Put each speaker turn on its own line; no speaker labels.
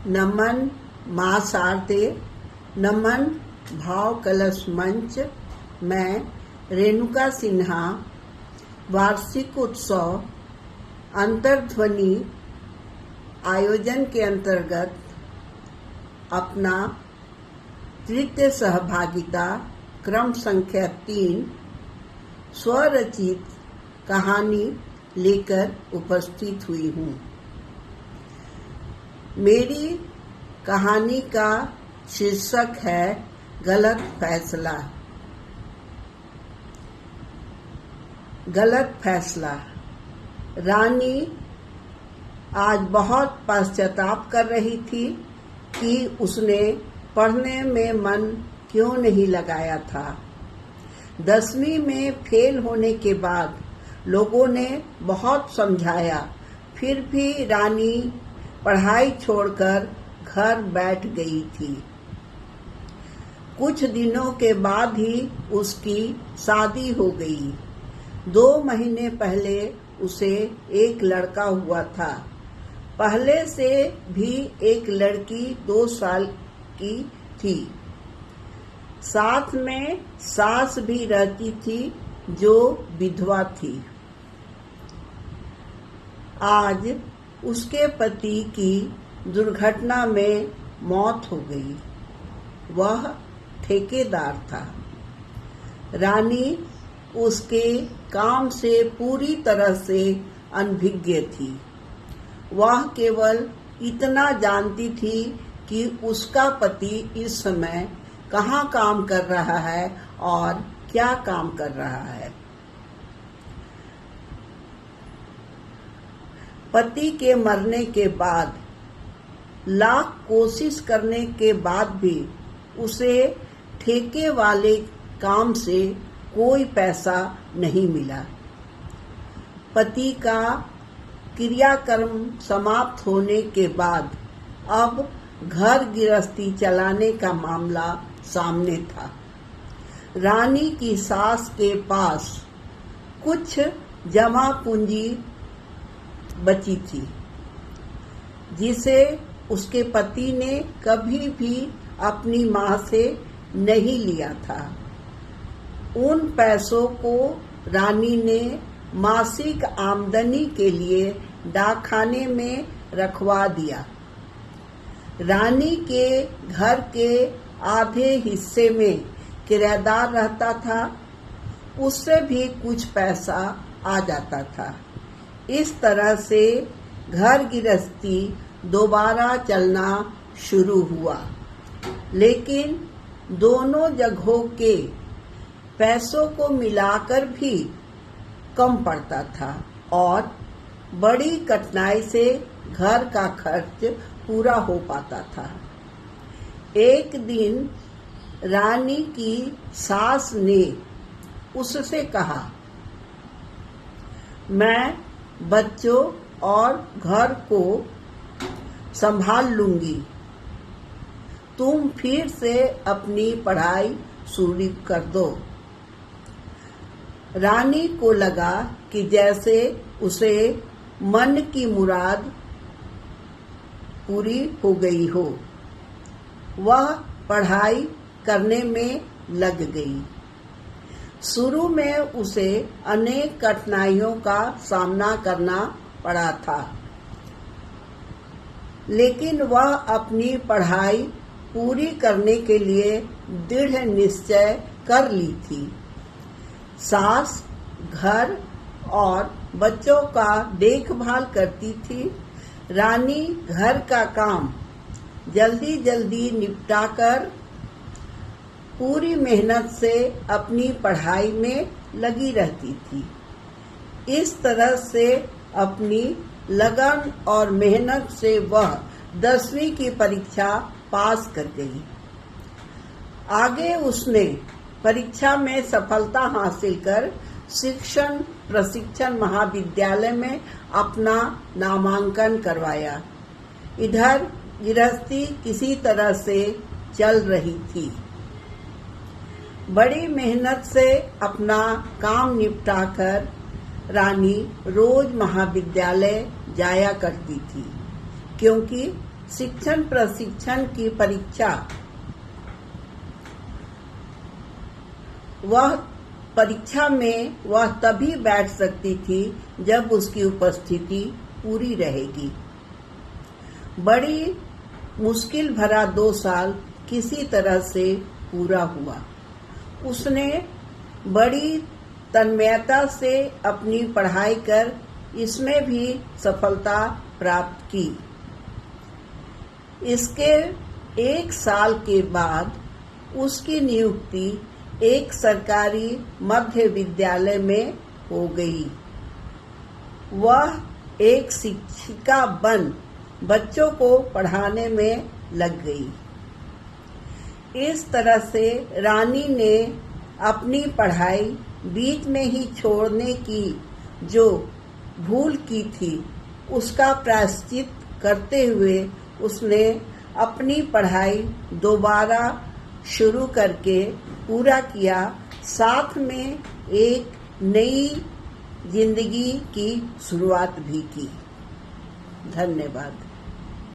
नमन मां शारदे, नमन भाव कलश मंच। मैं रेणुका सिन्हा वार्षिक उत्सव अंतर्ध्वनि आयोजन के अंतर्गत अपना तृतीय सहभागिता क्रम संख्या 3 स्वरचित कहानी लेकर उपस्थित हुई हूँ। मेरी कहानी का शीर्षक है गलत फैसला। गलत फैसला। रानी आज बहुत पश्चाताप कर रही थी कि उसने पढ़ने में मन क्यों नहीं लगाया था। 10वीं में फेल होने के बाद लोगों ने बहुत समझाया, फिर भी रानी पढ़ाई छोड़कर घर बैठ गई थी। कुछ दिनों के बाद ही उसकी शादी हो गई। 2 महीने पहले उसे एक लड़का हुआ था। पहले से भी एक लड़की 2 साल की थी। साथ में सास भी रहती थी जो विधवा थी। आज उसके पति की दुर्घटना में मौत हो गई। वह ठेकेदार था। रानी उसके काम से पूरी तरह से अनभिज्ञ थी। वह केवल इतना जानती थी कि उसका पति इस समय कहाँ काम कर रहा है और क्या काम कर रहा है। पति के मरने के बाद लाख कोशिश करने के बाद भी उसे ठेके वाले काम से कोई पैसा नहीं मिला। पति का क्रियाकर्म समाप्त होने के बाद अब घर गृहस्थी चलाने का मामला सामने था। रानी की सास के पास कुछ जमा पूंजी बची थी जिसे उसके पति ने कभी भी अपनी मां से नहीं लिया था। उन पैसों को रानी ने मासिक आमदनी के लिए डाकखाने में रखवा दिया। रानी के घर के आधे हिस्से में किराएदार रहता था, उससे भी कुछ पैसा आ जाता था। इस तरह से घर गृहस्थी दोबारा चलना शुरू हुआ, लेकिन दोनों जगहों के पैसों को मिलाकर भी कम पड़ता था और बड़ी कठिनाई से घर का खर्च पूरा हो पाता था। एक दिन रानी की सास ने उससे कहा, मैं बच्चों और घर को संभाल लूंगी, तुम फिर से अपनी पढ़ाई शुरू कर दो। रानी को लगा कि जैसे उसे मन की मुराद पूरी हो गई हो। वह पढ़ाई करने में लग गई। शुरू में उसे अनेक कठिनाइयों का सामना करना पड़ा था, लेकिन वह अपनी पढ़ाई पूरी करने के लिए दृढ़ निश्चय कर ली थी। सास घर और बच्चों का देखभाल करती थी। रानी घर का काम जल्दी जल्दी निपटाकर पूरी मेहनत से अपनी पढ़ाई में लगी रहती थी। इस तरह से अपनी लगन और मेहनत से वह 10वीं की परीक्षा पास कर गई। आगे उसने परीक्षा में सफलता हासिल कर शिक्षण प्रशिक्षण महाविद्यालय में अपना नामांकन करवाया। इधर गृहस्थी किसी तरह से चल रही थी। बड़ी मेहनत से अपना काम निपटाकर रानी रोज महाविद्यालय जाया करती थी, क्योंकि शिक्षण प्रशिक्षण की परीक्षा वह परीक्षा में वह तभी बैठ सकती थी जब उसकी उपस्थिति पूरी रहेगी। बड़ी मुश्किल भरा 2 साल किसी तरह से पूरा हुआ। उसने बड़ी तन्मयता से अपनी पढ़ाई कर इसमें भी सफलता प्राप्त की। इसके 1 साल के बाद उसकी नियुक्ति एक सरकारी मध्य विद्यालय में हो गई। वह एक शिक्षिका बन बच्चों को पढ़ाने में लग गई। इस तरह से रानी ने अपनी पढ़ाई बीच में ही छोड़ने की जो भूल की थी उसका प्रायश्चित करते हुए उसने अपनी पढ़ाई दोबारा शुरू करके पूरा किया, साथ में एक नई जिंदगी की शुरुआत भी की। धन्यवाद।